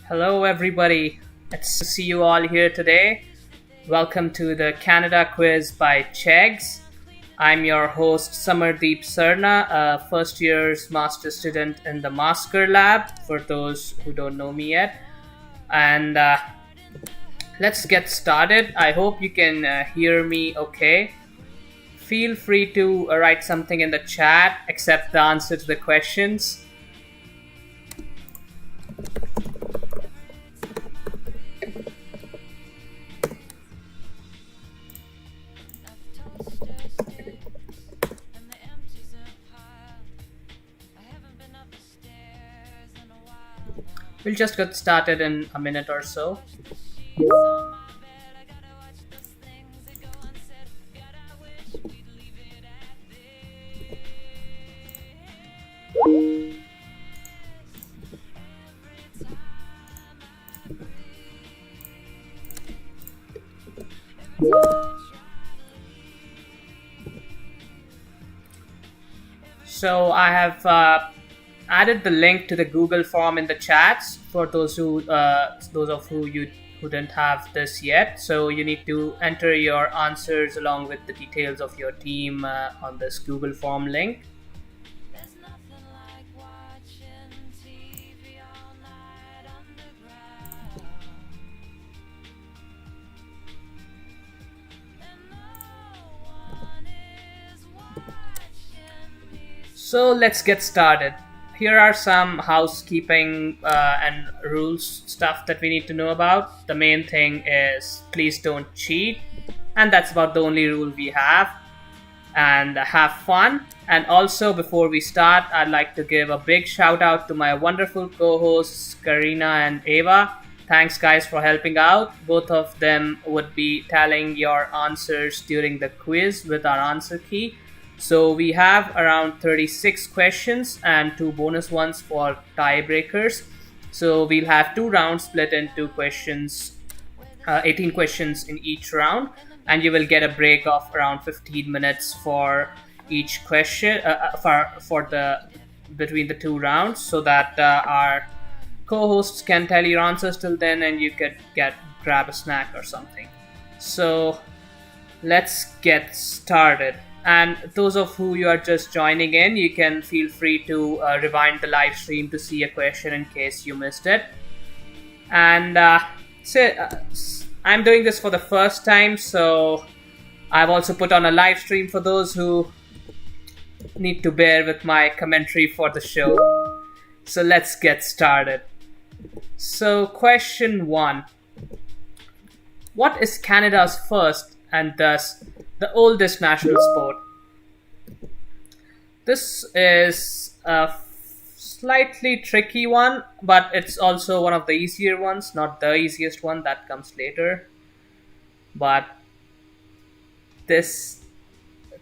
Hello, everybody. It's to see you all here today. Welcome to the Canada quiz by ChEGSS. I'm your host, Samardeep Sarna, a first year's master student in the Masker Lab, for those who don't know me yet. And let's get started. I hope you can hear me okay. Feel free to write something in the chat, except the answer to the questions. We'll just get started in a minute or so. So I have added the link to the Google form in the chats for those of you who didn't have this yet. So you need to enter your answers along with the details of your team on this Google form link. So let's get started. Here are some housekeeping and rules stuff that we need to know about. The main thing is please don't cheat, and that's about the only rule we have. And have fun. And also, before we start, I'd like to give a big shout out to my wonderful co-hosts Karina and Ava. Thanks guys for helping out. Both of them would be tallying your answers during the quiz with our answer key. So we have around 36 questions and 2 bonus ones for tiebreakers. So we'll have 2 rounds split into questions, 18 questions in each round, and you will get a break of around 15 minutes for each question for the between the 2 rounds, so that our co-hosts can tell your answers till then, and you could grab a snack or something. So let's get started. And those of you are just joining in, you can feel free to rewind the live stream to see a question in case you missed it. And I'm doing this for the first time, so I've also put on a live stream for those who need to bear with my commentary for the show. So let's get started. So question 1. What is Canada's first and thus the oldest national sport? This is a slightly tricky one, but it's also one of the easier ones, not the easiest one, that comes later. But this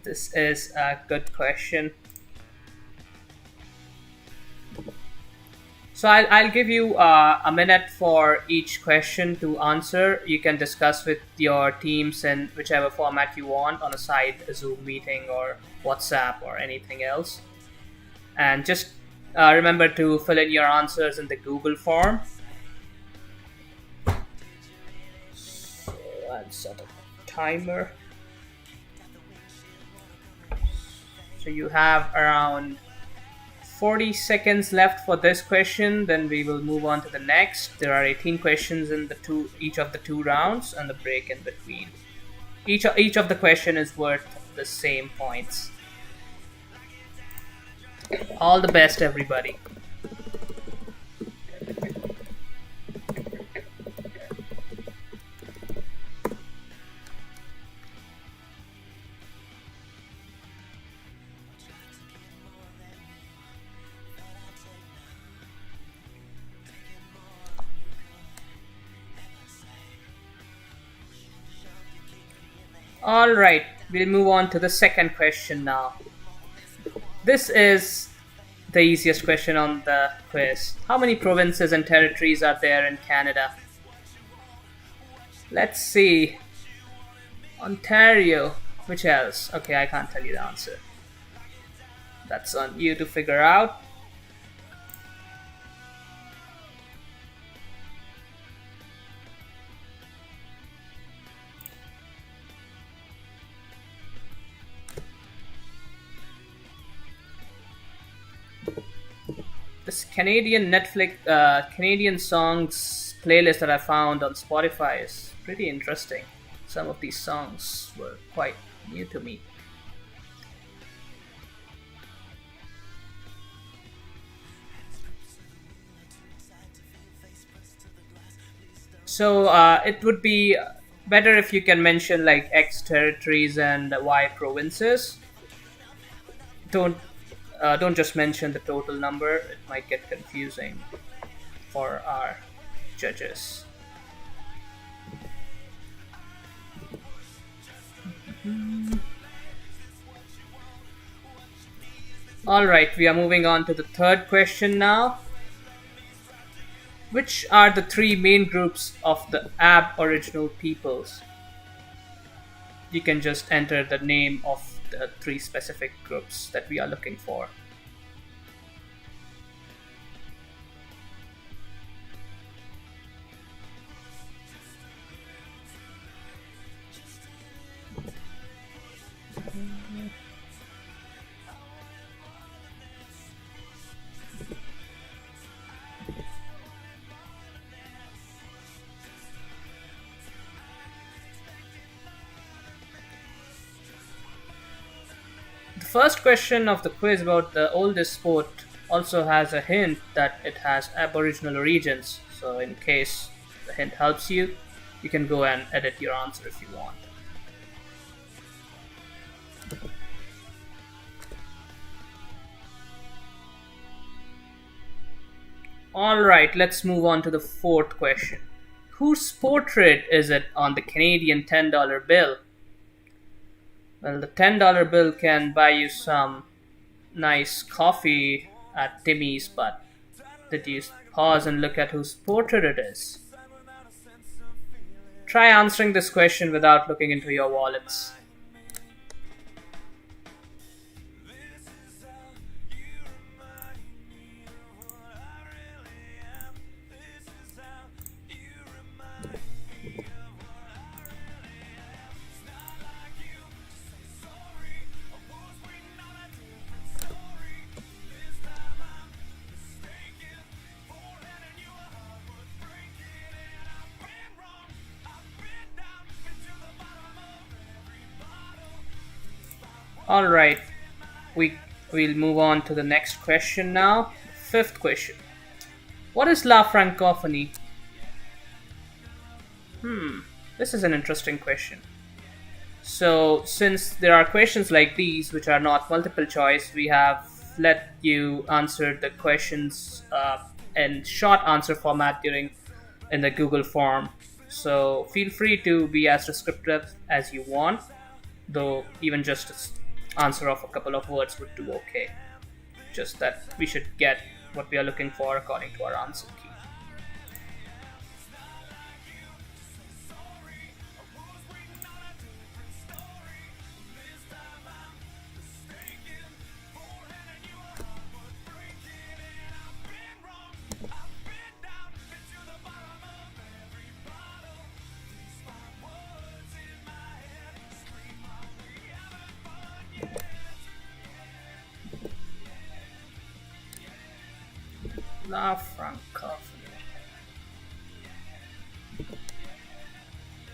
is a good question. So I'll give you a minute for each question to answer. You can discuss with your teams in whichever format you want, on a side Zoom meeting or WhatsApp or anything else. And just remember to fill in your answers in the Google form. So I'll set a timer. So you have around 40 seconds left for this question, then we will move on to the next. There are 18 questions in each of the 2 rounds, and the break in between. Each of the question is worth the same points. All the best, everybody. Alright, we'll move on to the second question now. This is the easiest question on the quiz. How many provinces and territories are there in Canada? Let's see. Ontario. Which else? Okay, I can't tell you the answer. That's on you to figure out. This Canadian songs playlist that I found on Spotify is pretty interesting. Some of these songs were quite new to me. So it would be better if you can mention like X territories and Y provinces. Don't just mention the total number. It might get confusing for our judges. All right, we are moving on to the third question now. Which are the three main groups of the Aboriginal peoples? You can just enter the name of the three specific groups that we are looking for. The first question of the quiz about the oldest sport also has a hint that it has Aboriginal origins. So, in case the hint helps you, you can go and edit your answer if you want. Alright, let's move on to the fourth question. Whose portrait is it on the Canadian $10 bill? Well, the $10 bill can buy you some nice coffee at Timmy's, but did you pause and look at whose portrait it is? Try answering this question without looking into your wallets. All right, we'll move on to the next question now. Fifth question. What is La Francophonie? This is an interesting question. So, since there are questions like these which are not multiple choice, we have let you answer the questions in short answer format during in the Google form. So, feel free to be as descriptive as you want, though even just answer of a couple of words would do okay. Just that we should get what we are looking for according to our answer key. La Francophonie.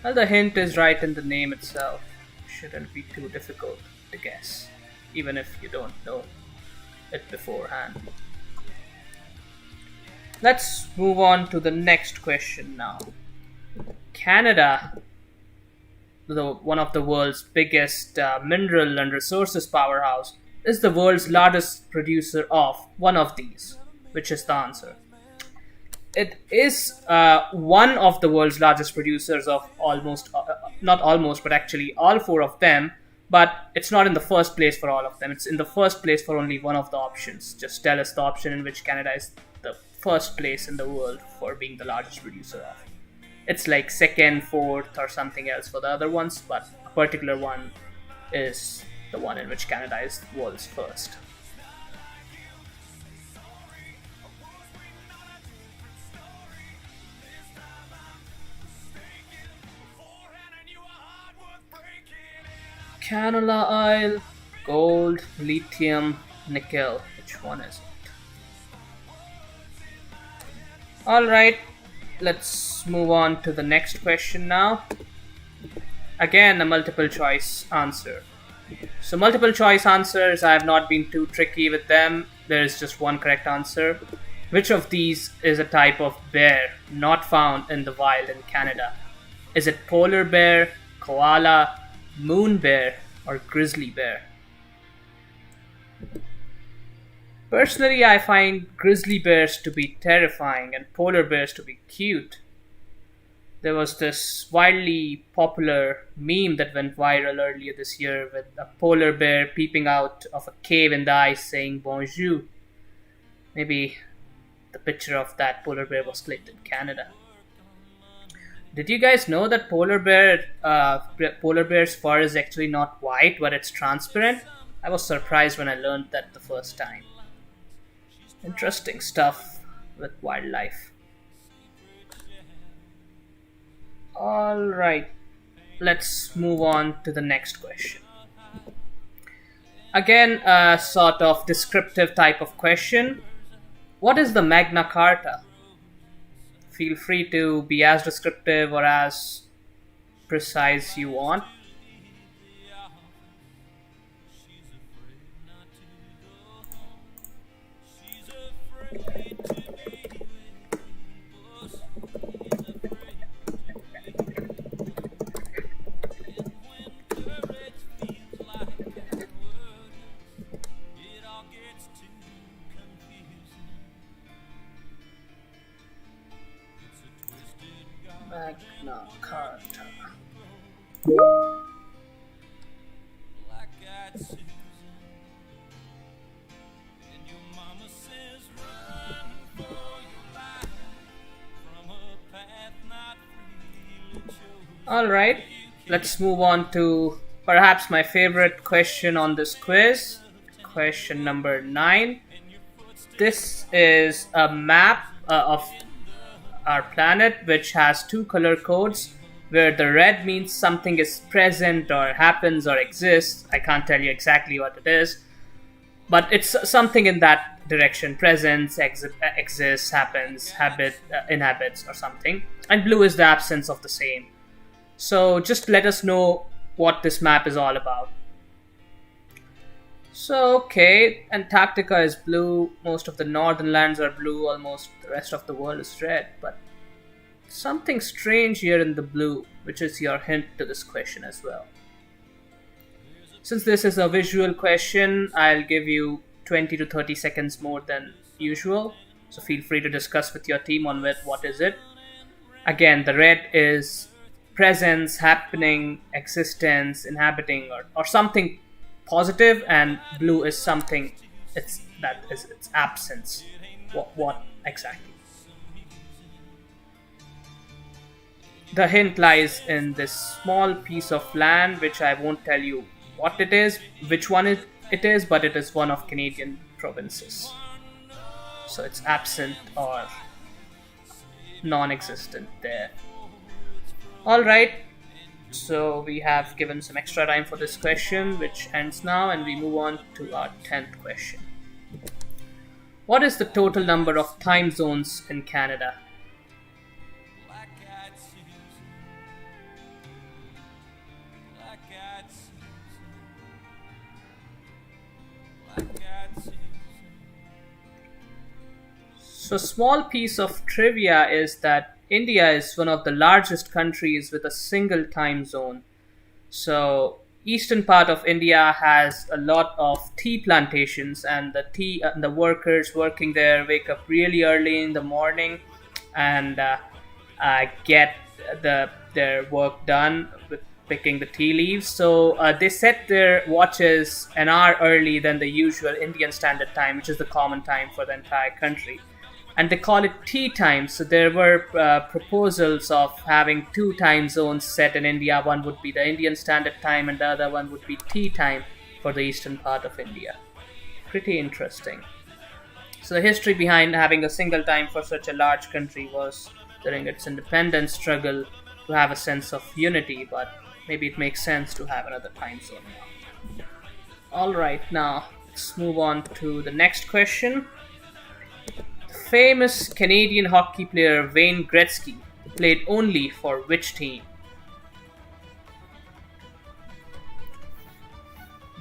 Well, the hint is right in the name itself. Shouldn't be too difficult to guess, even if you don't know it beforehand. Let's move on to the next question now. Canada, one of the world's biggest mineral and resources powerhouse, is the world's largest producer of one of these. Which is the answer? It is one of the world's largest producers of not almost, but actually all four of them. But it's not in the first place for all of them. It's in the first place for only one of the options. Just tell us the option in which Canada is the first place in the world for being the largest producer of. It's like second, fourth, or something else for the other ones, but a particular one is the one in which Canada is the world's first. Canola oil, gold, lithium, nickel. Which one is it? All right, let's move on to the next question now. Again, a multiple choice answer. So, multiple choice answers, I have not been too tricky with them. There is just one correct answer. Which of these is a type of bear not found in the wild in Canada? Is it polar bear, koala, moon bear, or grizzly bear? Personally, I find grizzly bears to be terrifying and polar bears to be cute. There was this wildly popular meme that went viral earlier this year with a polar bear peeping out of a cave in the ice saying bonjour. Maybe the picture of that polar bear was clicked in Canada. Did you guys know that polar bear's fur is actually not white, but it's transparent? I was surprised when I learned that the first time. Interesting stuff with wildlife. All right, let's move on to the next question. Again, a sort of descriptive type of question. What is the Magna Carta? Feel free to be as descriptive or as precise you want. Magna Carta. All right, let's move on to perhaps my favorite question on this quiz. Question number 9. This is a map of our planet which has two color codes where the red means something is present or happens or exists. I can't tell you exactly what it is, but it's something in that direction: presence, exists, happens, inhabits, or something. And blue is the absence of the same. So just let us know what this map is all about. So, okay, Antarctica is blue, most of the northern lands are blue, almost the rest of the world is red, but something strange here in the blue, which is your hint to this question as well. Since this is a visual question, I'll give you 20 to 30 seconds more than usual, so feel free to discuss with your team on what is it. Again, the red is presence, happening, existence, inhabiting, or something positive, and blue is something its absence. What exactly? The hint lies in this small piece of land, which I won't tell you what it is, which one it is, but it is one of Canadian provinces. So it's absent or non-existent there. All right. So we have given some extra time for this question, which ends now, and we move on to our 10th question. What is the total number of time zones in Canada? So, small piece of trivia is that India is one of the largest countries with a single time zone. So, eastern part of India has a lot of tea plantations, and the workers working there wake up really early in the morning and get their work done with picking the tea leaves. So they set their watches an hour early than the usual Indian Standard Time, which is the common time for the entire country, and they call it tea time. So there were proposals of having two time zones set in India. One would be the Indian Standard Time, and the other one would be tea time for the eastern part of India. Pretty interesting. So the history behind having a single time for such a large country was during its independence struggle to have a sense of unity, but maybe it makes sense to have another time zone now. All right, now let's move on to the next question. Famous Canadian hockey player Wayne Gretzky played only for which team?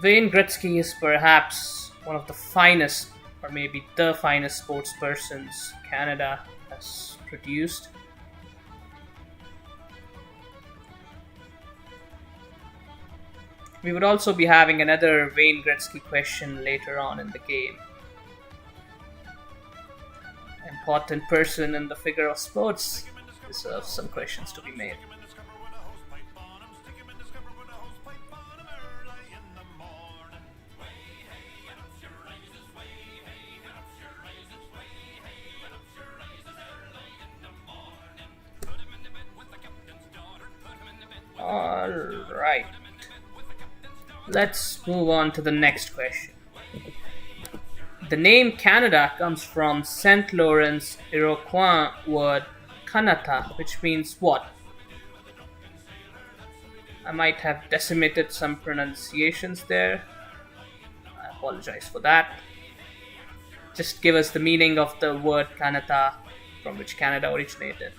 Wayne Gretzky is perhaps one of the finest, or maybe the finest sports persons Canada has produced. We would also be having another Wayne Gretzky question later on in the game. Important person in the figure of sports deserves some questions to be made. Alright. Let's move on to the next question. The name Canada comes from St. Lawrence Iroquois word Kanata, which means what? I might have decimated some pronunciations there. I apologize for that. Just give us the meaning of the word Kanata, from which Canada originated.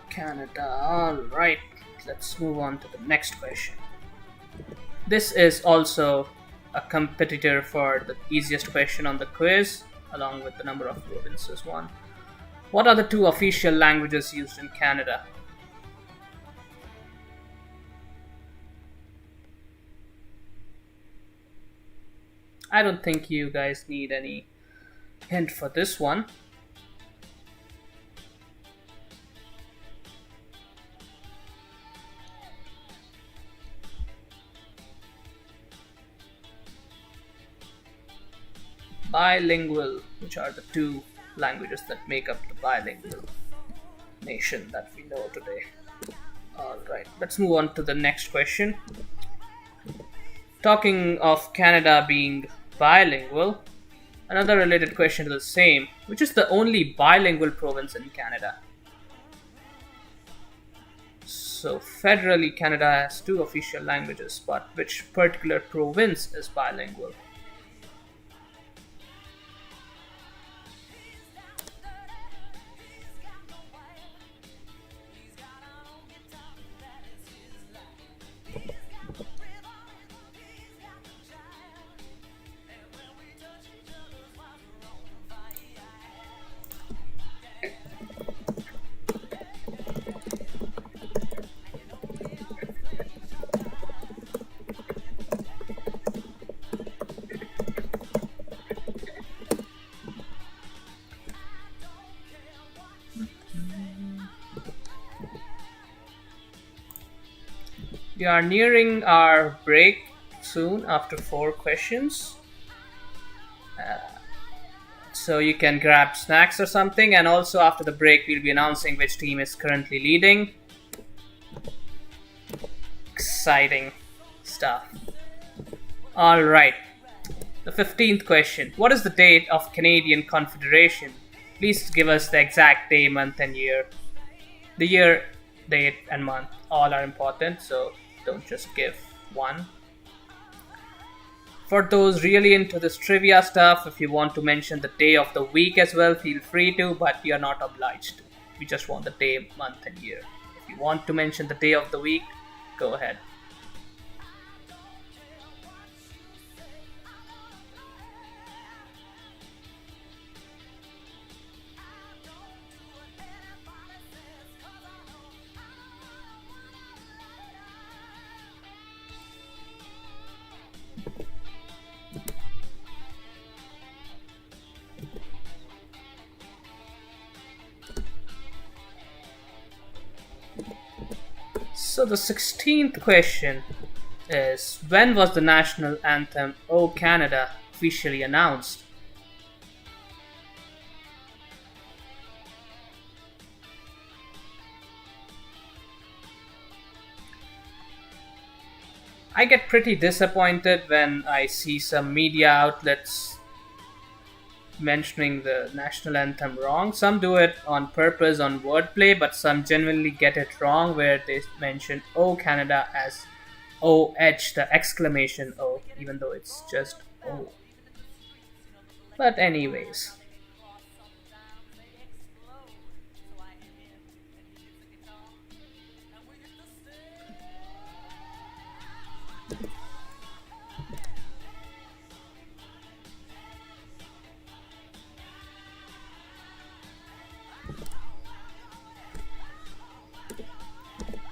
Canada. Alright, let's move on to the next question. This is also a competitor for the easiest question on the quiz, along with the number of provinces won. What are the two official languages used in Canada? I don't think you guys need any hint for this one. Bilingual, which are the two languages that make up the bilingual nation that we know today. Alright, let's move on to the next question. Talking of Canada being bilingual, another related question to the same, which is the only bilingual province in Canada? So, federally, Canada has two official languages, but which particular province is bilingual? We are nearing our break soon after 4 questions. So you can grab snacks or something, and also after the break we'll be announcing which team is currently leading. Exciting stuff. Alright, the 15th question. What is the date of Canadian Confederation? Please give us the exact day, month and year. The year, date and month all are important, so don't just give one. For those really into this trivia stuff, if you want to mention the day of the week as well, feel free to, but you're not obliged to. We just want the day, month and year. If you want to mention the day of the week, go ahead. So the 16th question is, when was the national anthem "O Canada" officially announced? I get pretty disappointed when I see some media outlets mentioning the national anthem wrong. Some do it on purpose on wordplay, but some genuinely get it wrong where they mention "Oh Canada" as "OH," the exclamation O, even though it's just O. But anyways,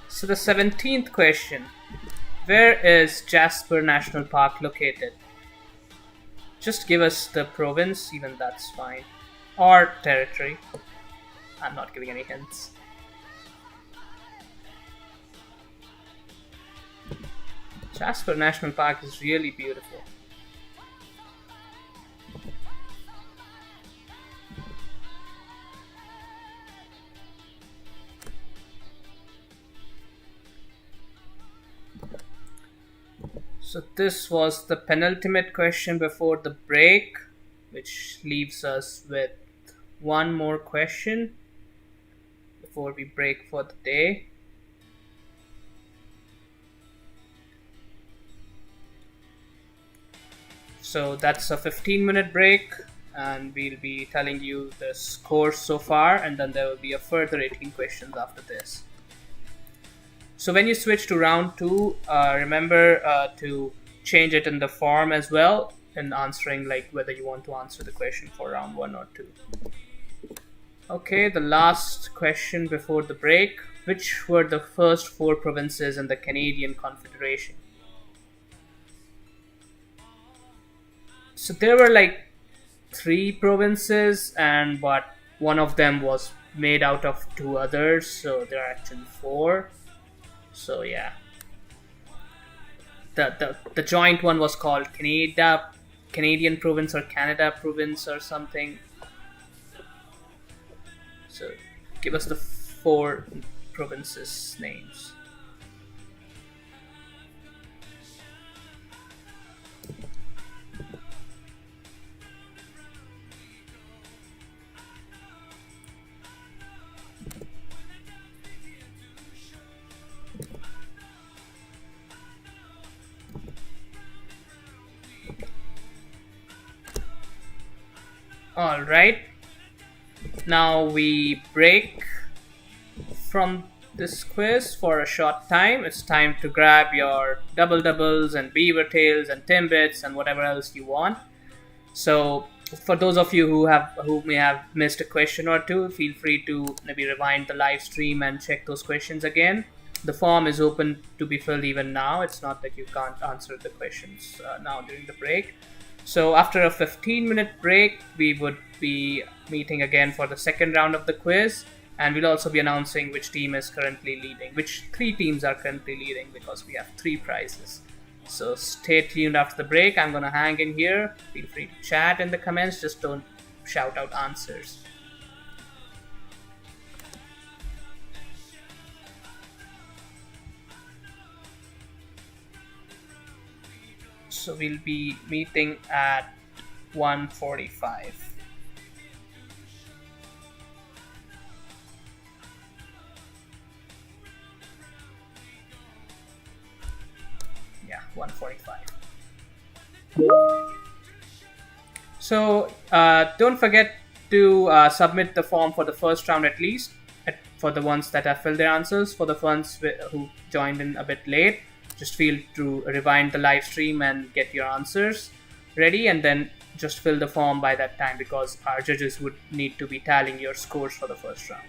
so the 17th question. Where is Jasper National Park located? Just give us the province, even that's fine. Or territory. I'm not giving any hints. Jasper National Park is really beautiful. So this was the penultimate question before the break, which leaves us with one more question before we break for the day. So that's a 15-minute break, and we'll be telling you the scores so far, and then there will be a further 18 questions after this. So when you switch to round 2, remember to change it in the form as well, in answering like whether you want to answer the question for round 1 or 2. Okay, the last question before the break. Which were the first 4 provinces in the Canadian Confederation? So there were like 3 provinces, and but one of them was made out of 2 others, so there are actually 4. So yeah, the joint one was called Canadian Province or Canada Province or something. So give us the 4 provinces names. Alright, now we break from this quiz for a short time. It's time to grab your double doubles and beaver tails and timbits and whatever else you want. So for those of you who may have missed a question or two, feel free to maybe rewind the live stream and check those questions again. The form is open to be filled even now. It's not that you can't answer the questions now during the break. So after a 15-minute break, we would be meeting again for the second round of the quiz, and we'll also be announcing which team is currently leading, which 3 teams are currently leading, because we have 3 prizes. So stay tuned after the break. I'm gonna hang in here. Feel free to chat in the comments, just don't shout out answers. So we'll be meeting at 1:45. Yeah, 1:45. So don't forget to submit the form for the first round at least, for the ones that have filled their answers. For the ones who joined in a bit late, just feel to rewind the live stream and get your answers ready, and then just fill the form by that time, because our judges would need to be tallying your scores for the first round.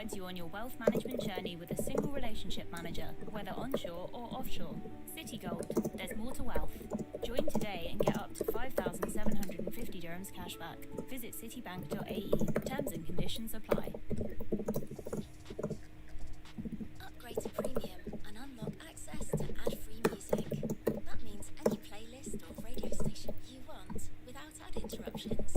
guides you on your wealth management journey with a single relationship manager, whether onshore or offshore. Citigold, there's more to wealth. Join today and get up to 5,750 dirhams cashback. Visit citibank.ae. Terms and conditions apply. Upgrade to premium and unlock access to ad-free music. That means any playlist or radio station you want without ad interruptions.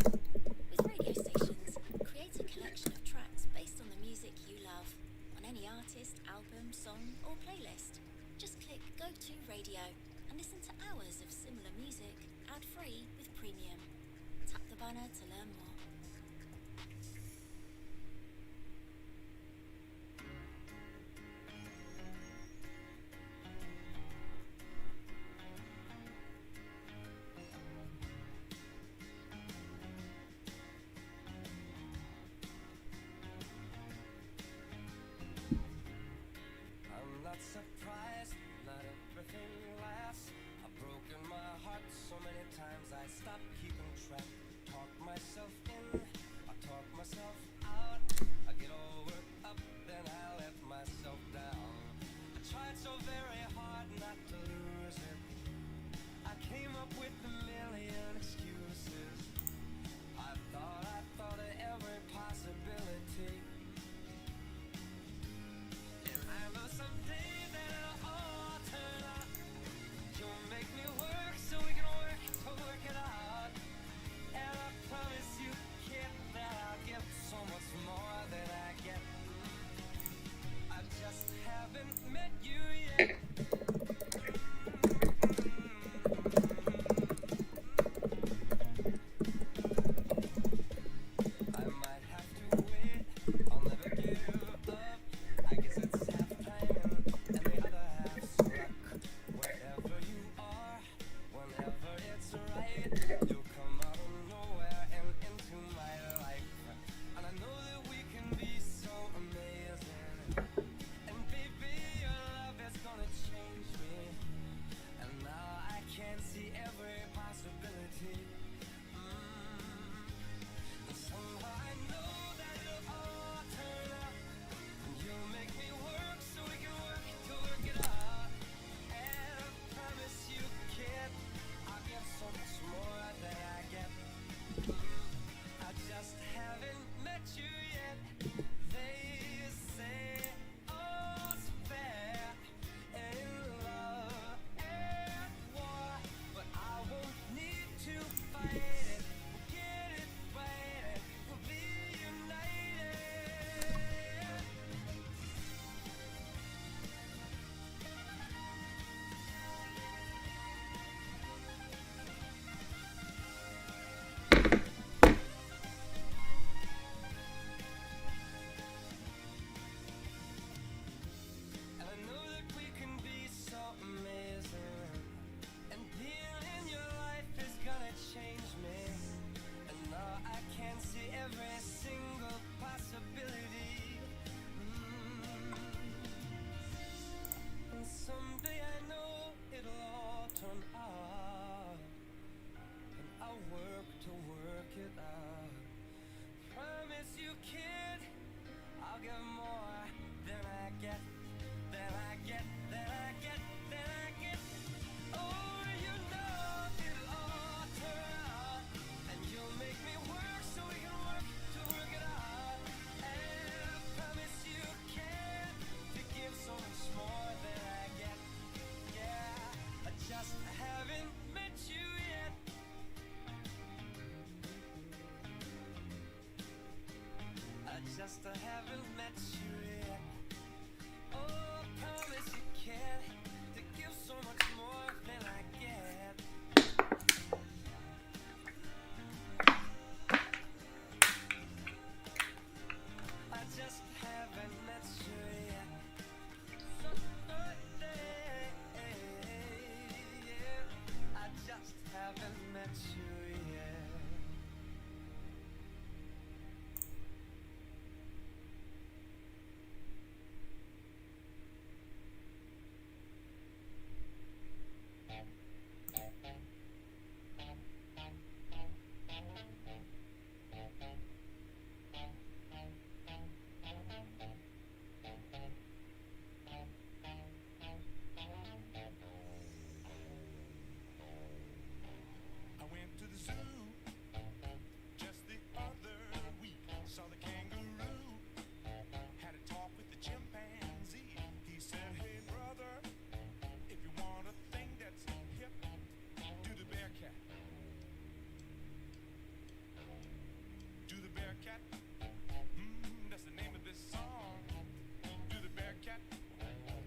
With radio stations, create a collection of tracks based on the music you love on any artist, album, song or playlist. Just click Go to Radio and listen to hours of similar music ad-free with premium. Tap the banner to learn more. I'm not surprised stop keeping track. Talk myself in, I talk myself out. I get all worked up, then I let myself down. I tried so very hard not to lose it. I came up with a million excuses. I thought of every possibility. And I know someday that it'll all turn out. You'll make me work so we can work to work it out. And I promise you, kid, that I'll give so much more than I get. I just haven't met you yet. I might have to wait, I'll never give up. I guess it's half timing and the other half's luck. Wherever you are, whenever it's right, you'll come out of nowhere and into my life. And I know that we can be so amazing. And baby, your love is gonna change me. And now I can see every possibility. And somehow I know that it'll all turn out. And you'll make me work so we can work to work it out. And I promise you, kid, I'll give so much more than I get. I just haven't met you yet. They say all's fair in love and war, but I won't need to fight it. We'll get it right, we'll be united. And I know that we can be so amazing. And being in your life is gonna change me. And now I can see every single possibility. And someday I know it'll all turn out. And I'll work to work it out. Promise you, kid, I'll give more than I get, than I get, than I get, than I get. Oh, you know it'll all turn out. And you'll make me work so we can work to work it out. And I promise you, kid, to give so much more than I get. Yeah, I just haven't met you yet. I just haven't met you yet. Oh, promise you can to give so much more than I get. I just haven't met you yet. Someday, yeah, I just haven't met you yet. I went to the zoo just the other week. Saw the kangaroo, had a talk with the chimpanzee. He said, hey brother, if you want a thing that's hip, do the bear cat. Do the bear cat. That's the name of this song. Do the bear cat.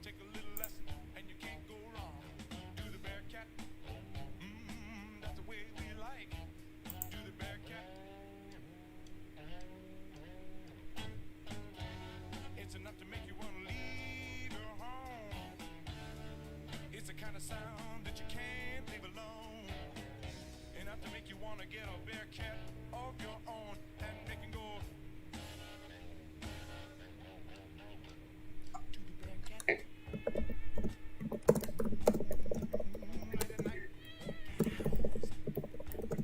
Take a little lesson and you can't go wrong. Do the bear cat. That's the way we like. Do the bear cat. It's enough to make you want to leave your home. It's the kind of sound that you can't leave alone. Enough to make you want to get a bear cat of your own and make it go. Do the bear cat. Late at night, cat house.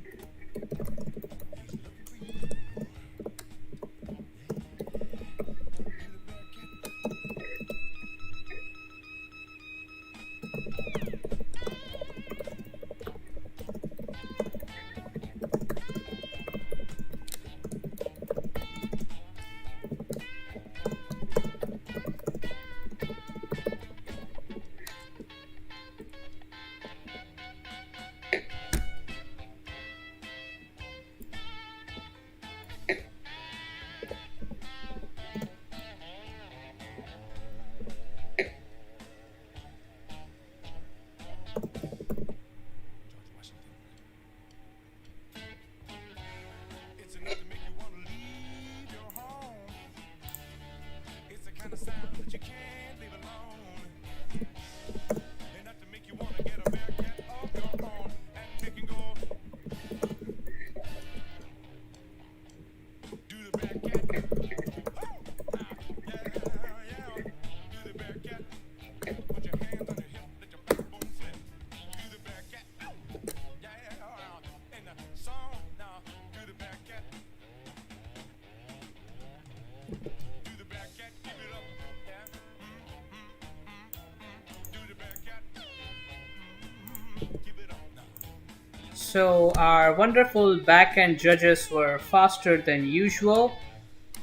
So, our wonderful back-end judges were faster than usual,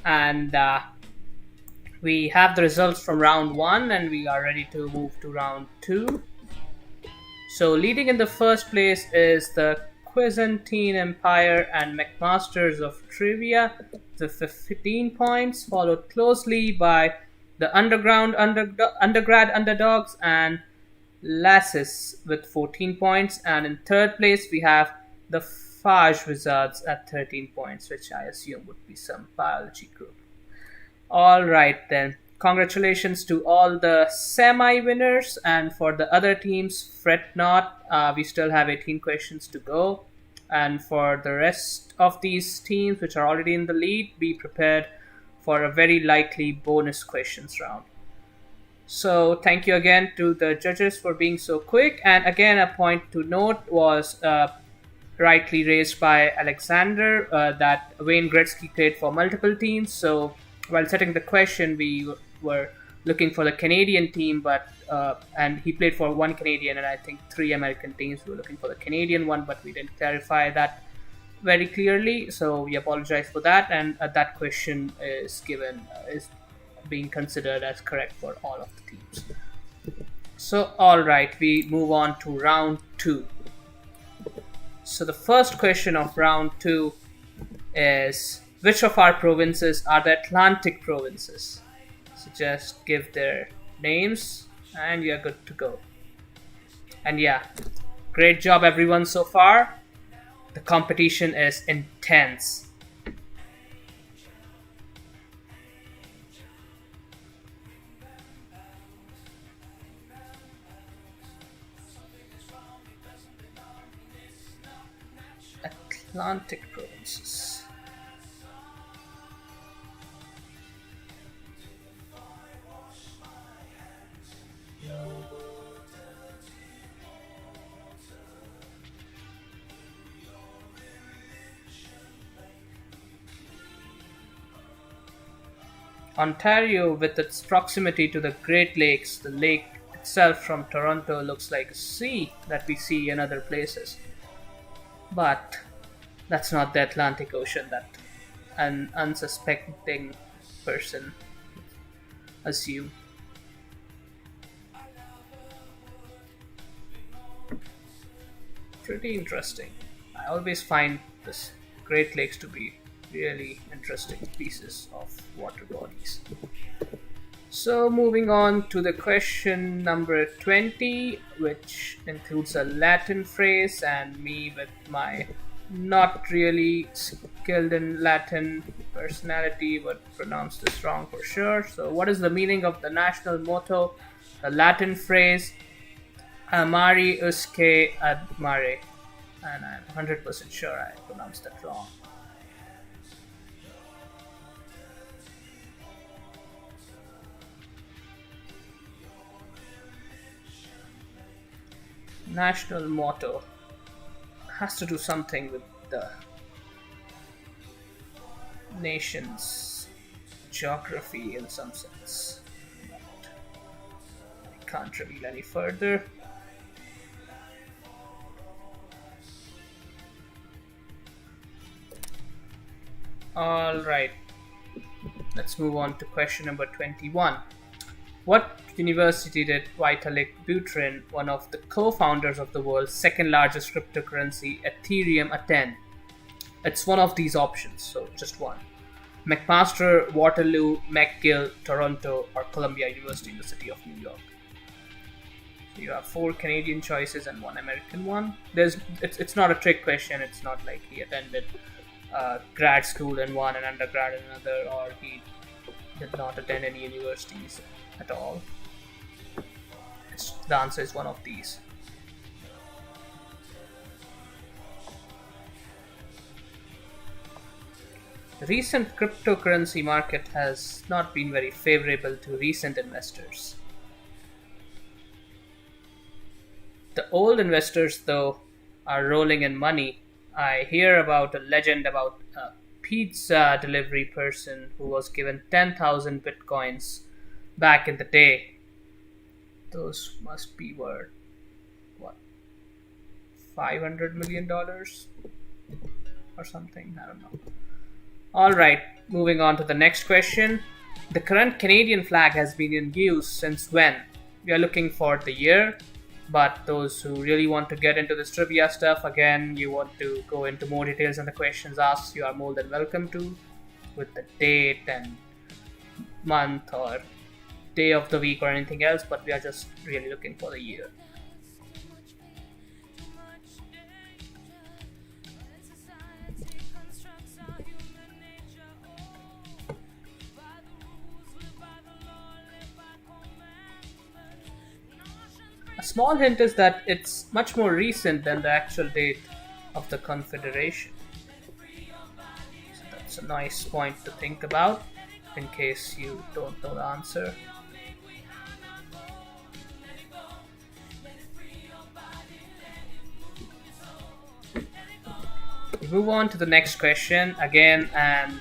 and we have the results from round one, and we are ready to move to round two. So, leading in the first place is the Byzantine Empire and McMasters of Trivia, the 15 points, followed closely by the undergrad underdogs and Lasses with 14 points, and in third place we have the Fage Wizards at 13 points, which I assume would be some biology group. All right then. Congratulations to all the semi winners, and for the other teams, fret not. We still have 18 questions to go. And for the rest of these teams, which are already in the lead, be prepared for a very likely bonus questions round. So, thank you again to the judges for being so quick. And again, a point to note was rightly raised by Alexander that Wayne Gretzky played for multiple teams. So, while setting the question, we were looking for the Canadian team, but and he played for one Canadian and I think three American teams. We were looking for the Canadian one, but we didn't clarify that very clearly. So we apologize for that, and that question is being considered as correct for all of the teams. So, all right, we move on to round two. So the first question of round two is, which of our provinces are the Atlantic provinces? So just give their names and you're good to go. And yeah, great job everyone so far. The competition is intense. Atlantic provinces. Ontario, with its proximity to the Great Lakes, the lake itself from Toronto looks like a sea that we see in other places. But that's not the Atlantic Ocean that an unsuspecting person assume. Pretty interesting. I always find this Great Lakes to be really interesting pieces of water bodies. So moving on to the question number 20, which includes a Latin phrase, and me with my not really skilled in Latin personality would pronounce this wrong for sure. So what is the meaning of the national motto, the Latin phrase Amari usque ad mare? And I'm 100% sure I pronounced that wrong. National motto has to do something with the nation's geography in some sense, but I can't reveal any further. Alright, let's move on to question number 21. What university did Vitalik Buterin, one of the co-founders of the world's second largest cryptocurrency, Ethereum, attend? It's one of these options, so just one. McMaster, Waterloo, McGill, Toronto, or Columbia University in the city of New York. So you have 4 Canadian choices and 1 American one. It's not a trick question. It's not like he attended grad school in one and undergrad in another, or he did not attend any universities at all. The answer is one of these. The recent cryptocurrency market has not been very favorable to recent investors. The old investors, though, are rolling in money. I hear about a legend about a pizza delivery person who was given 10,000 bitcoins back in the day. Those must be worth, what, $500 million or something. I don't know. All right, moving on to the next question. The current Canadian flag has been in use since when? We are looking for the year, but those who really want to get into this trivia stuff, again, you want to go into more details and the questions asked, you are more than welcome to, with the date and month or day of the week or anything else, but we are just really looking for the year. A small hint is that it's much more recent than the actual date of the Confederation. So that's a nice point to think about in case you don't know the answer. We move on to the next question again, and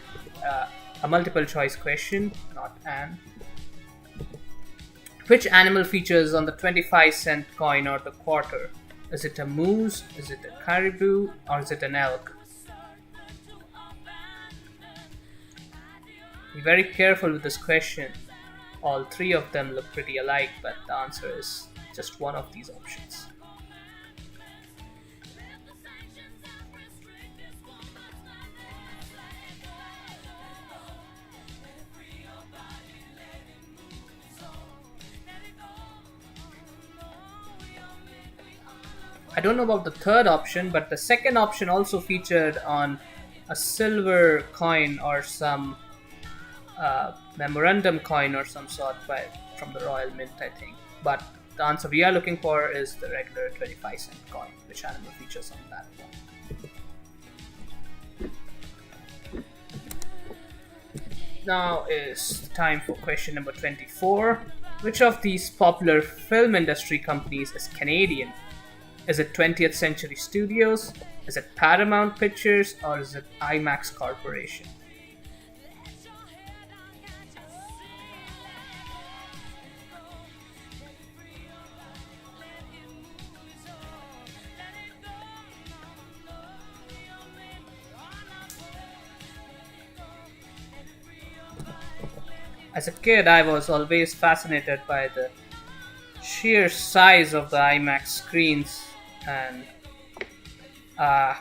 a multiple choice question, not an. Which animal features on the 25-cent coin or the quarter? Is it a moose, is it a caribou, or is it an elk? Be very careful with this question. All three of them look pretty alike, but the answer is just one of these options. I don't know about the third option, but the second option also featured on a silver coin or some memorandum coin or some sort from the Royal Mint, I think. But the answer we are looking for is the regular 25-cent coin. Which animal features on that one? Now is time for question number 24. Which of these popular film industry companies is Canadian? Is it 20th Century Studios? Is it Paramount Pictures? Or is it IMAX Corporation? As a kid, I was always fascinated by the sheer size of the IMAX screens, and I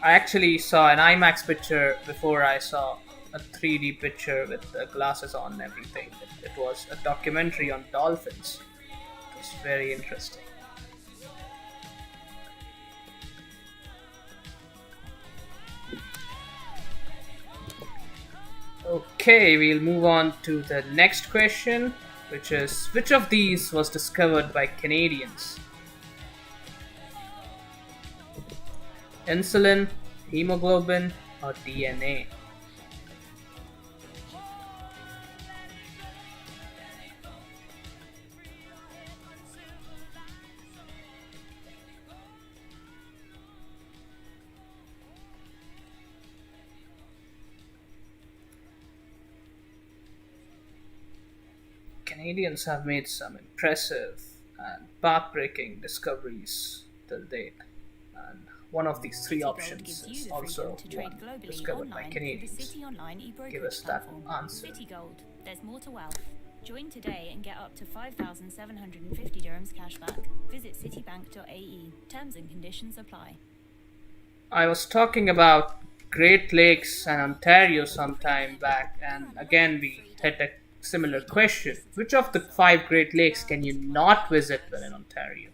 actually saw an IMAX picture before I saw a 3D picture with the glasses on and everything. It was a documentary on dolphins. It was very interesting. Okay, we'll move on to the next question, which is, which of these was discovered by Canadians? Insulin, hemoglobin, or DNA? Canadians have made some impressive and path-breaking discoveries till date, and one of these three options is also one discovered by Canadians. Give us that answer. Citigold, there's more to wealth. Join today and get up to 5,750 dirhams cashback. Visit citibank.ae. Terms and conditions apply. I was talking about Great Lakes and Ontario some time back, and again we hit a similar question. Which of the 5 Great Lakes can you not visit when in Ontario?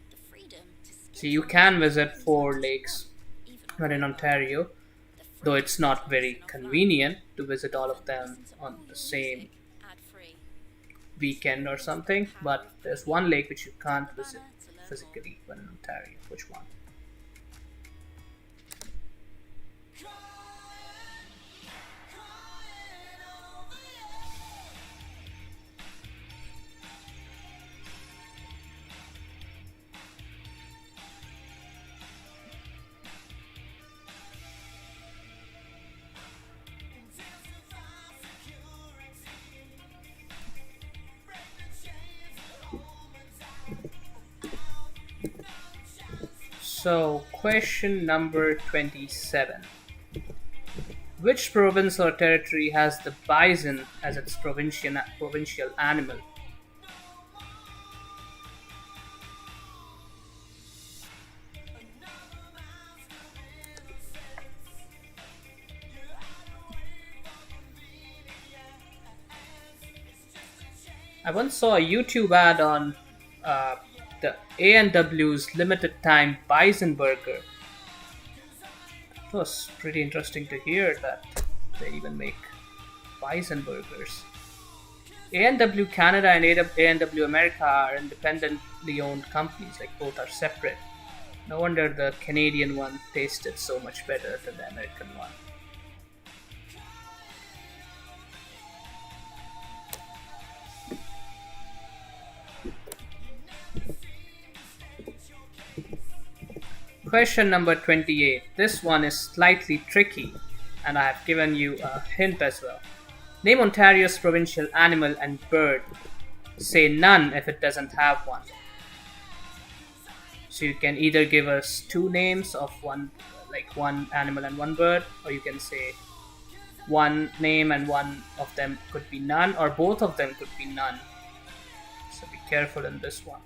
So you can visit 4 lakes when in Ontario, though it's not very convenient to visit all of them on the same weekend or something, but there's one lake which you can't visit physically when in Ontario. Which one? So, question number 27. Which province or territory has the bison as its provincial animal? I once saw a YouTube ad on uh, the A&W's limited time bison burger. It was pretty interesting to hear that they even make bison burgers. A&W Canada and A&W America are independently owned companies, like both are separate. No wonder the Canadian one tasted so much better than the American one. Question number 28. This one is slightly tricky, and I have given you a hint as well. Name Ontario's provincial animal and bird. Say none if it doesn't have one. So you can either give us two names of one, like one animal and one bird, or you can say one name and one of them could be none, or both of them could be none. So be careful in this one.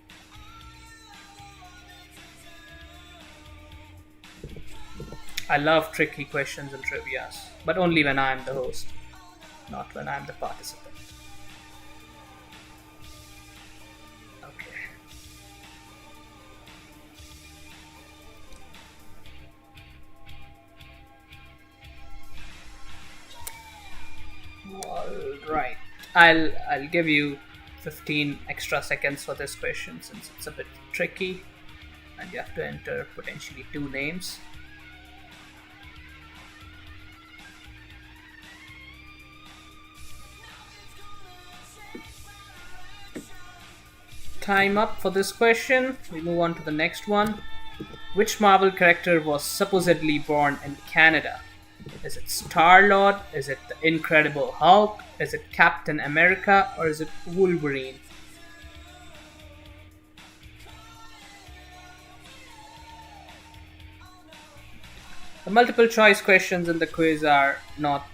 I love tricky questions and trivias, but only when I am the host, not when I am the participant. Okay. All right. I'll give you 15 extra seconds for this question since it's a bit tricky, and you have to enter potentially two names. Time up for this question. We move on to the next one. Which Marvel character was supposedly born in Canada? Is it Star-Lord? Is it the Incredible Hulk? Is it Captain America? Or is it Wolverine? The multiple choice questions in the quiz are not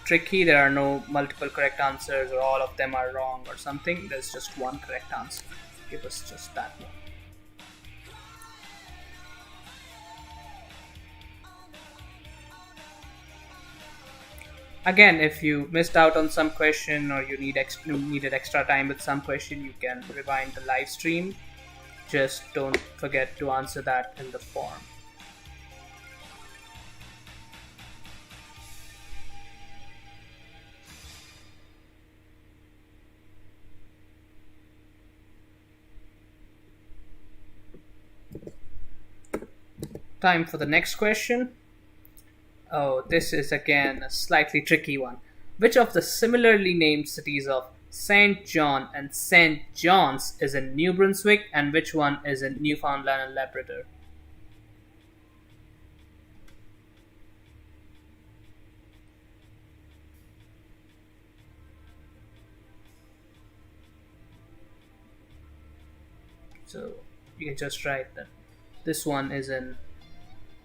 tricky. There are no multiple correct answers or all of them are wrong or something. There's just one correct answer. Give us just that one. Again, if you missed out on some question or you needed extra time with some question, you can rewind the live stream. Just don't forget to answer that in the form. Time for the next question. Oh, this is again a slightly tricky one. Which of the similarly named cities of St. John and St. John's is in New Brunswick, and which one is in Newfoundland and Labrador? So you can just write that this one is in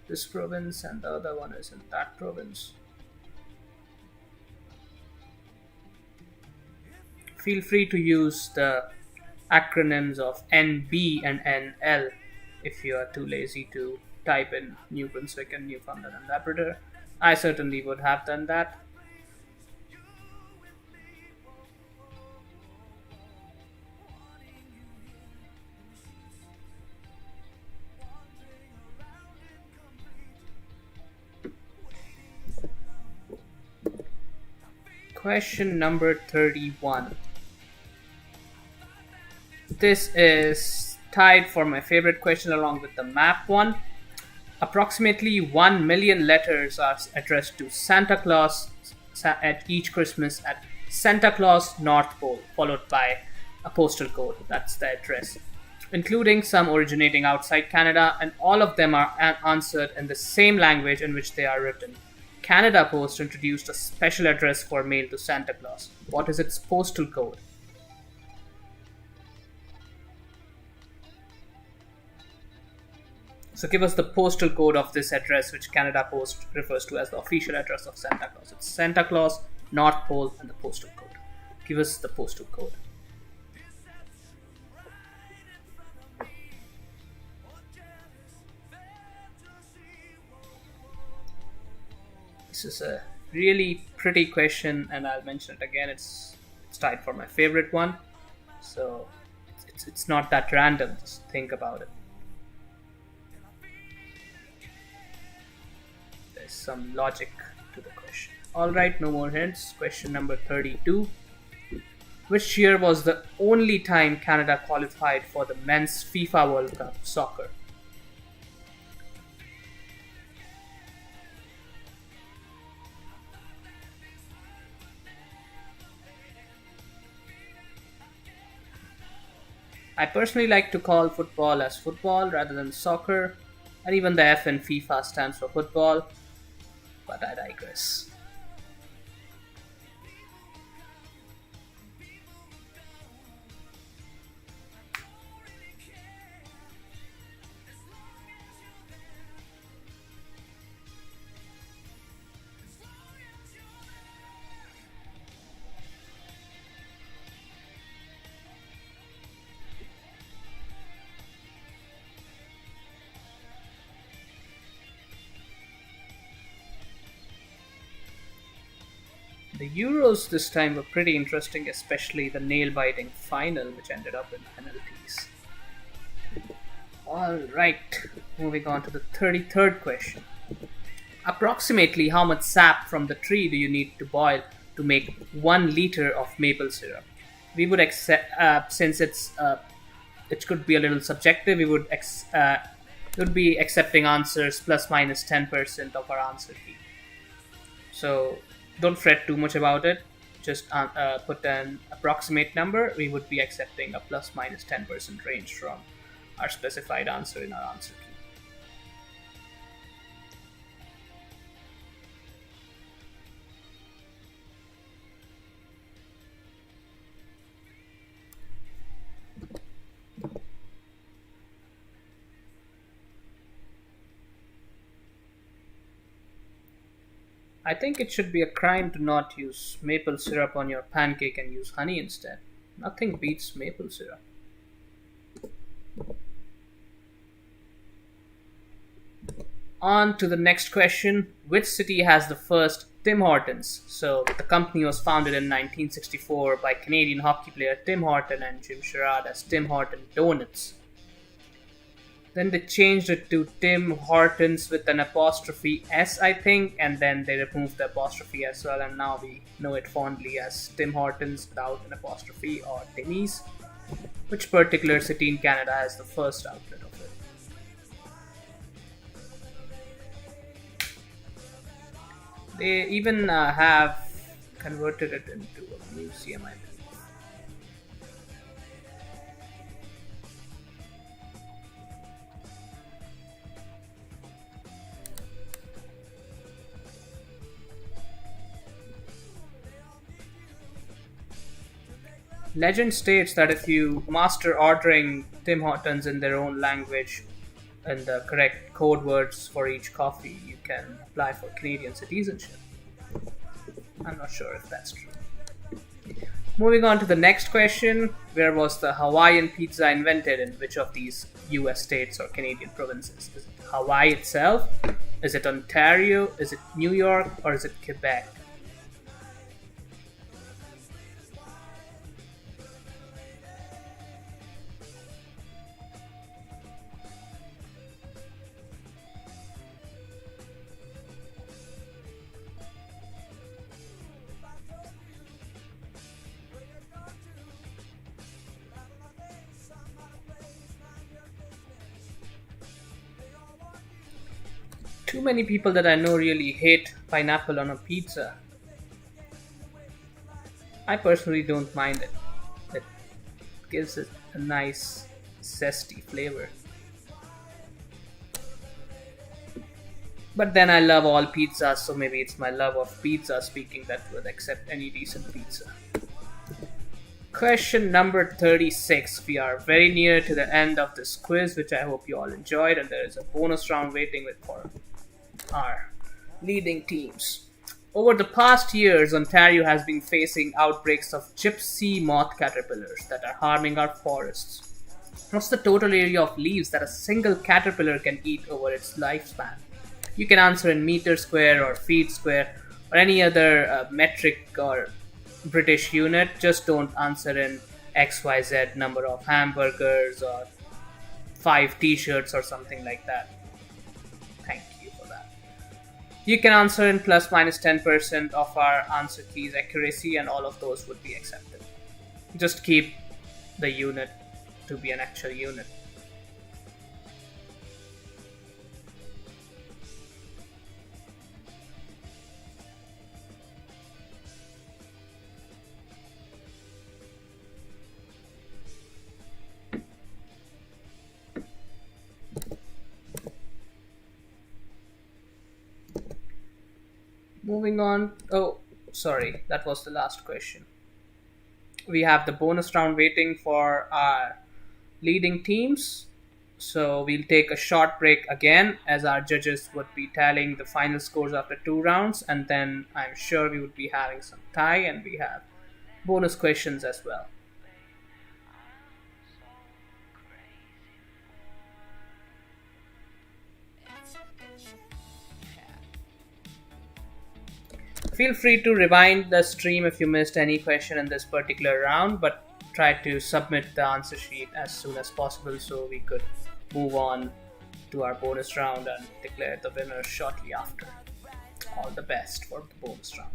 this province and the other one is in that province. Feel free to use the acronyms of NB and NL if you are too lazy to type in New Brunswick and Newfoundland and Labrador. I certainly would have done that. Question number 31. This is tied for my favorite question along with the map one. Approximately 1 million letters are addressed to Santa Claus at each Christmas at Santa Claus North Pole, followed by a postal code. That's the address, including some originating outside Canada, and all of them are answered in the same language in which they are written. Canada Post introduced a special address for mail to Santa Claus. What is its postal code? So give us the postal code of this address, which Canada Post refers to as the official address of Santa Claus. It's Santa Claus, North Pole, and the postal code. Give us the postal code. This is a really pretty question, and I'll mention it again. It's tied for my favorite one. So it's not that random. Just think about it. There's some logic to the question. Alright, no more hints. Question number 32. Which year was the only time Canada qualified for the men's FIFA World Cup soccer? I personally like to call football as football rather than soccer, and even the F in FIFA stands for football, but I digress. The Euros this time were pretty interesting, especially the nail biting final, which ended up in penalties. Alright, moving on to the 33rd question. Approximately how much sap from the tree do you need to boil to make 1 liter of maple syrup? We would accept, since it could be a little subjective, we would be accepting answers plus minus 10% of our answer key. So don't fret too much about it. Just put an approximate number. We would be accepting a plus minus 10% range from our specified answer in our answer key. I think it should be a crime to not use maple syrup on your pancake and use honey instead. Nothing beats maple syrup. On to the next question. Which city has the first Tim Hortons? So, the company was founded in 1964 by Canadian hockey player Tim Horton and Jim Sherrod as Tim Horton Donuts. Then they changed it to Tim Hortons with an apostrophe S, I think, and then they removed the apostrophe as well, and now we know it fondly as Tim Hortons without an apostrophe or Timmy's. Which particular city in Canada has the first outlet of it? They even have converted it into a museum, I believe. Legend states that if you master ordering Tim Hortons in their own language and the correct code words for each coffee, you can apply for Canadian citizenship. I'm not sure if that's true. Moving on to the next question. Where was the Hawaiian pizza invented, in which of these US states or Canadian provinces? Is it Hawaii itself? Is it Ontario? Is it New York? Or is it Quebec? Too many people that I know really hate pineapple on a pizza. I personally don't mind it. It gives it a nice zesty flavor. But then I love all pizzas, so maybe it's my love of pizza speaking that would accept any decent pizza. Question number 36. We are very near to the end of this quiz, which I hope you all enjoyed, and there is a bonus round waiting with for our leading teams. Over the past years, Ontario has been facing outbreaks of gypsy moth caterpillars that are harming our forests. What's the total area of leaves that a single caterpillar can eat over its lifespan? You can answer in meter square or feet square or any other metric or British unit. Just don't answer in XYZ number of hamburgers or 5 t-shirts or something like that. Thank you for that. You can answer in plus minus 10% of our answer keys accuracy, and all of those would be accepted. Just keep the unit to be an actual unit. Moving on. Oh, sorry, that was the last question. We have the bonus round waiting for our leading teams. So we'll take a short break again, as our judges would be tallying the final scores after 2 rounds, and then I'm sure we would be having some tie, and we have bonus questions as well. Feel free to rewind the stream if you missed any question in this particular round, but try to submit the answer sheet as soon as possible so we could move on to our bonus round and declare the winner shortly after. All the best for the bonus round.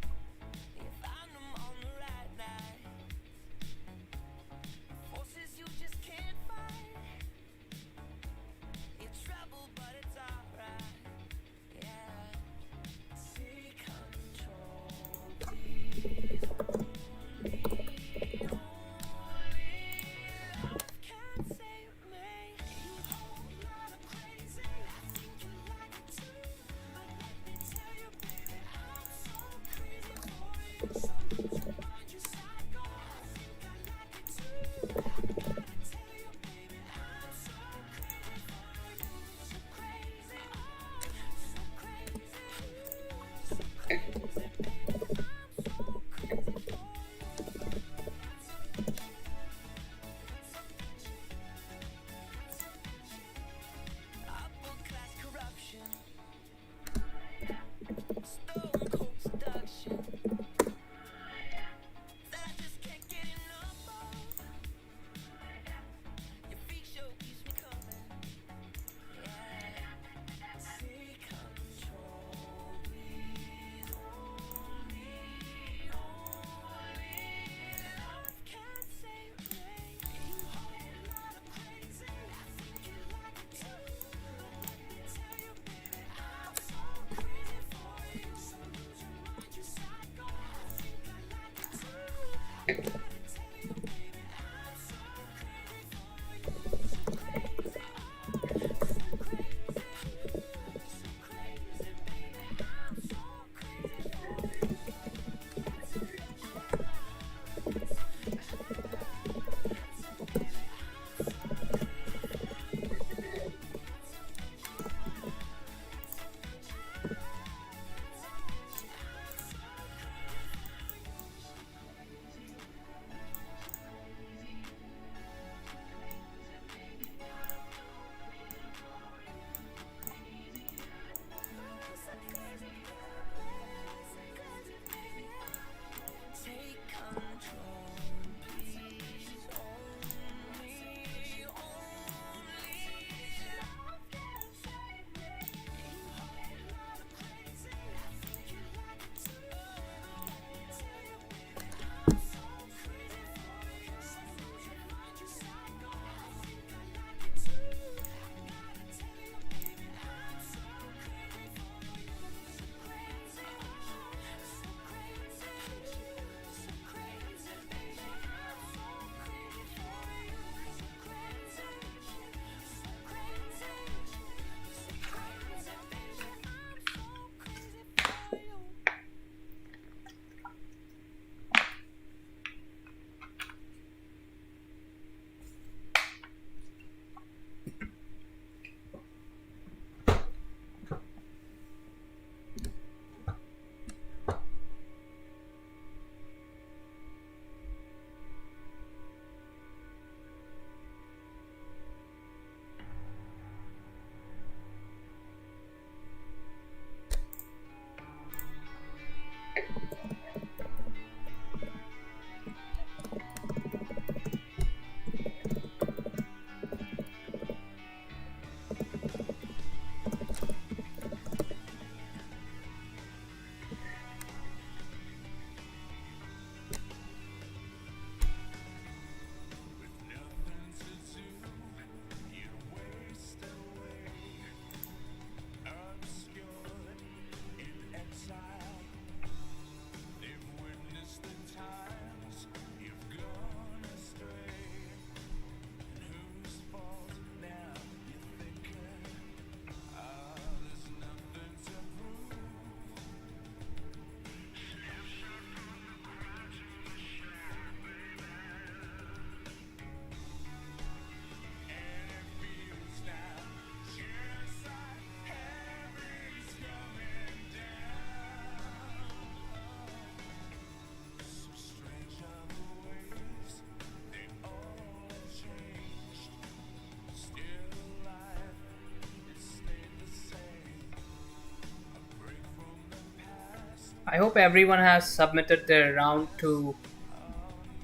I hope everyone has submitted their round 2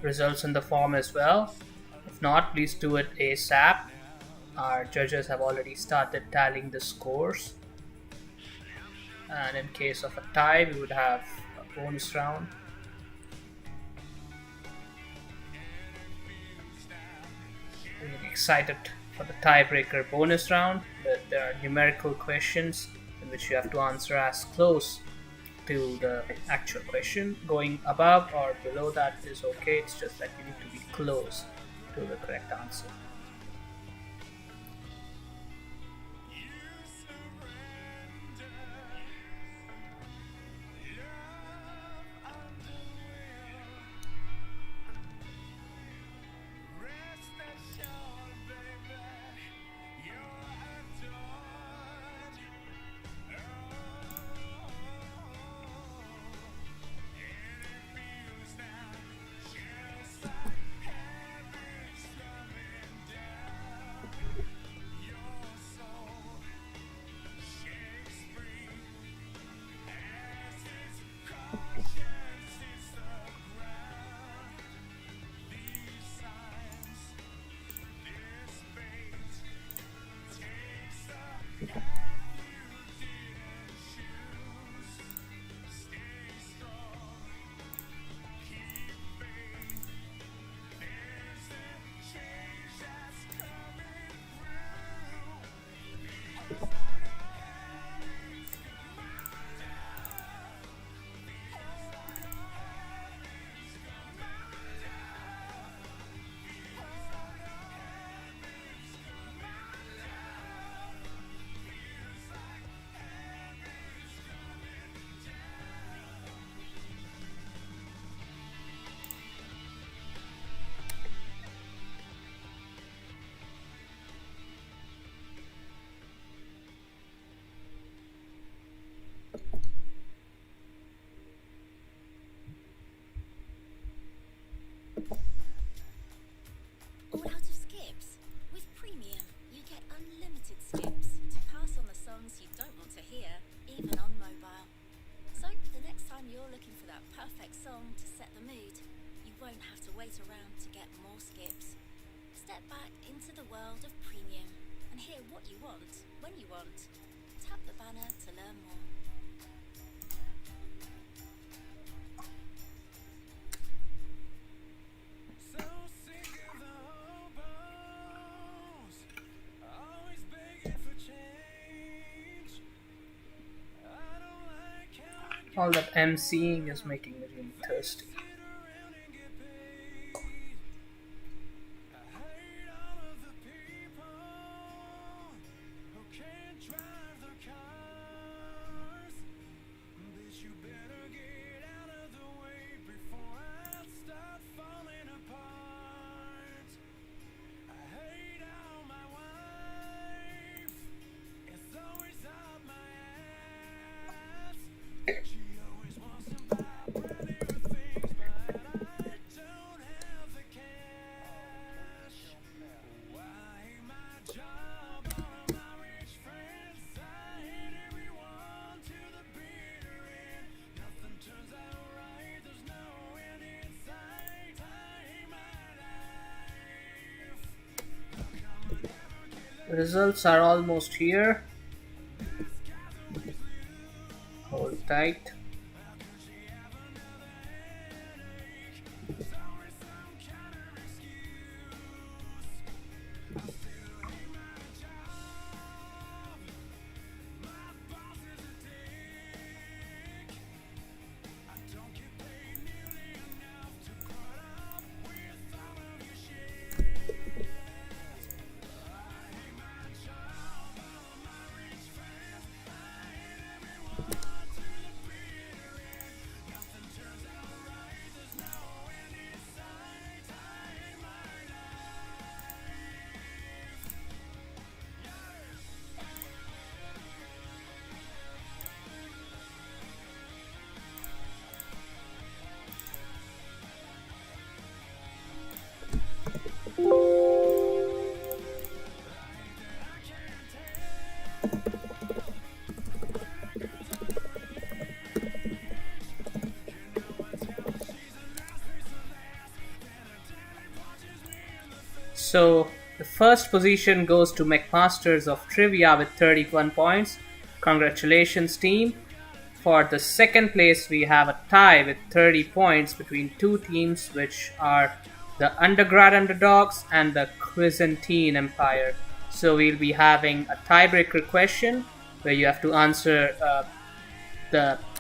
results in the form as well. If not, please do it ASAP. Our judges have already started tallying the scores, and in case of a tie, we would have a bonus round. Really excited for the tiebreaker bonus round. There are numerical questions in which you have to answer as close to the actual question. Going above or below that is okay, it's just that you need to be close to the correct answer. All out of skips? With Premium, you get unlimited skips to pass on the songs you don't want to hear, even on mobile. So, the next time you're looking for that perfect song to set the mood, you won't have to wait around to get more skips. Step back into the world of Premium and hear what you want, when you want. Tap the banner to learn more. So sick of the hobos, always begging for change. I don't like how I All that MCing is making me really thirsty. sit around and get paid. I hate all of the people who can't drive their cars. Bitch, you better get out of the way before I start falling apart. I hate all my wives Results are almost here. Hold tight. So the first position goes to McMasters of Trivia with 31 points. Congratulations, team. For the second place, we have a tie with 30 points between two teams, which are the Undergrad Underdogs and the Quizzentine Empire. So we'll be having a tiebreaker question where you have to answer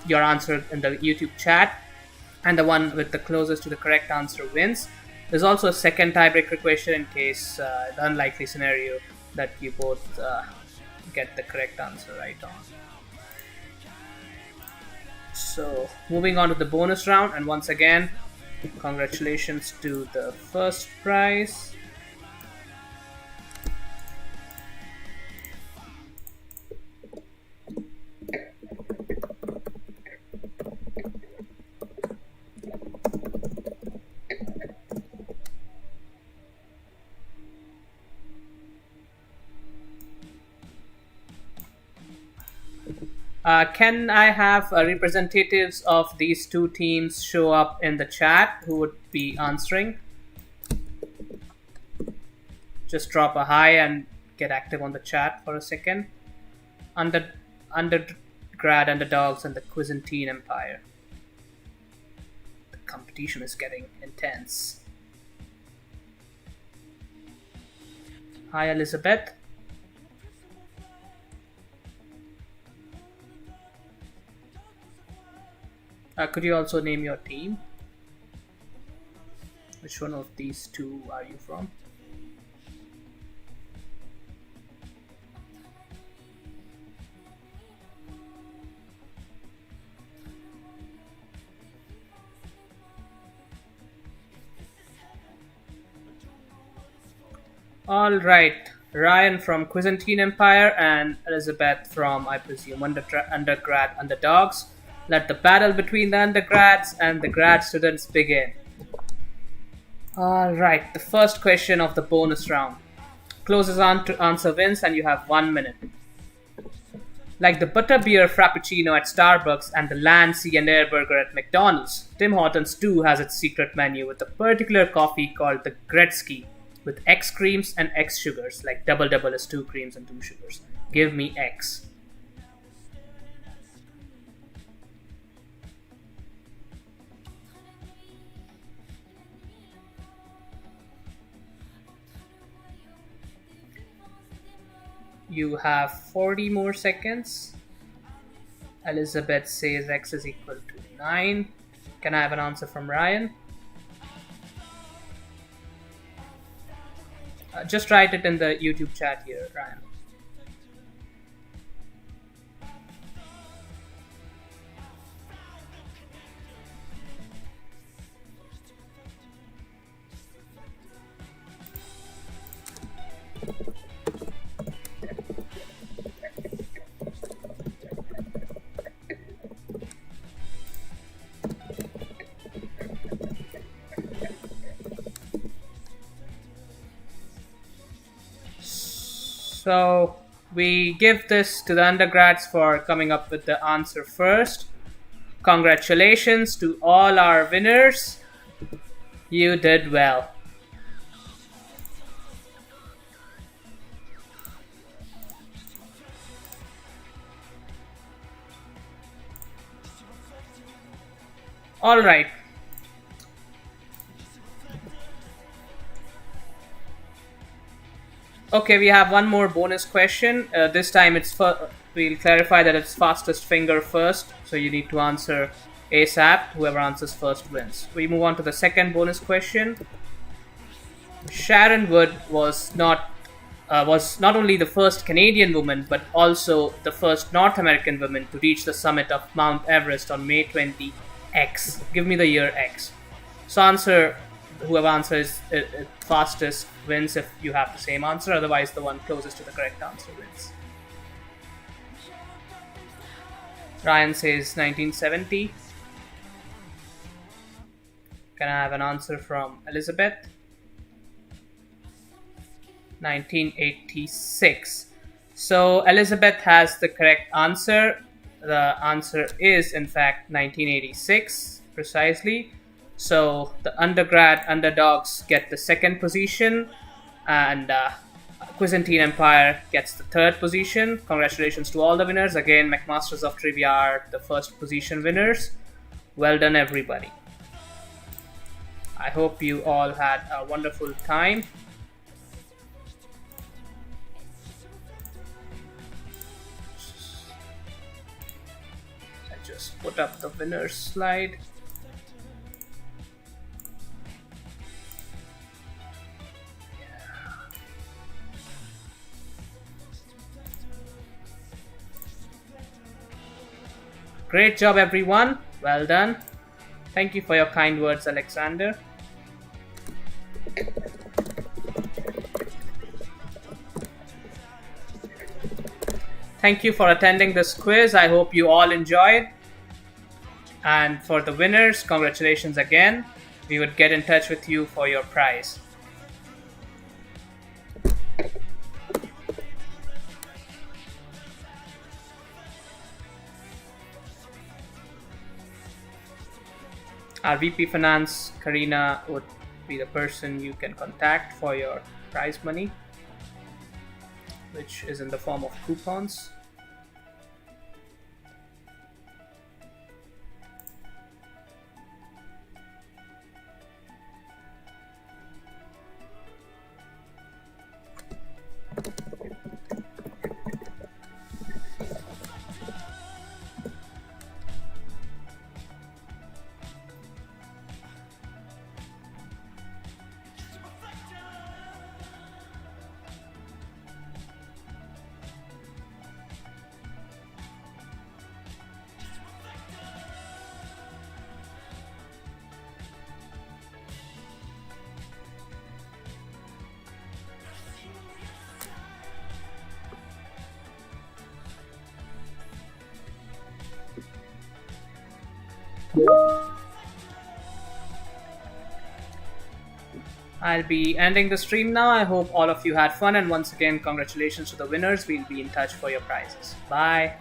your answer in the YouTube chat, and the one with the closest to the correct answer wins. There's also a second tiebreaker question in case the unlikely scenario that you both get the correct answer right on. So moving on to the bonus round, and once again, congratulations to the first prize. Can I have representatives of these two teams show up in the chat who would be answering? Just drop a hi and get active on the chat for a second. Undergrad Underdogs and the Quizzentine Empire. The competition is getting intense. Hi, Elizabeth. Could you also name your team? Which one of these two are you from? All right, Ryan from Quizzentine Empire and Elizabeth from, I presume, Undergrad Underdogs. Let the battle between the undergrads and the grad students begin. Alright, the first question of the bonus round. Closest answer wins, and you have 1 minute. Like the butterbeer frappuccino at Starbucks and the land, sea and air burger at McDonald's, Tim Hortons too has its secret menu with a particular coffee called the Gretzky with X creams and X sugars, like double is 2 creams and 2 sugars. Give me X. You have 40 more seconds. Elizabeth says X is equal to 9. Can I have an answer from Ryan? Just write it in the YouTube chat here, Ryan. So we give this to the undergrads for coming up with the answer first. Congratulations to all our winners. You did well. All right. Okay, we have one more bonus question. This time we'll clarify that it's fastest finger first, so you need to answer ASAP. Whoever answers first wins. We move on to the second bonus question. Sharon Wood was not only the first Canadian woman but also the first North American woman to reach the summit of Mount Everest on May 20 X. Give me the year X. So whoever answers it fastest wins if you have the same answer. Otherwise, the one closest to the correct answer wins. Ryan says 1970. Can I have an answer from Elizabeth? 1986. So Elizabeth has the correct answer. The answer is in fact 1986 precisely. So the undergrad underdogs get the second position, and Byzantine Empire gets the third position. Congratulations to all the winners. Again, McMasters of Trivia are the first position winners. Well done, everybody. I hope you all had a wonderful time. I just put up the winners slide. Great job, everyone. Well done. Thank you for your kind words, Alexander. Thank you for attending this quiz. I hope you all enjoyed. And for the winners, congratulations again. We would get in touch with you for your prize. Our VP Finance, Karina, would be the person you can contact for your prize money, which is in the form of coupons. I'll be ending the stream now. I hope all of you had fun, and once again, congratulations to the winners. We'll be in touch for your prizes. Bye.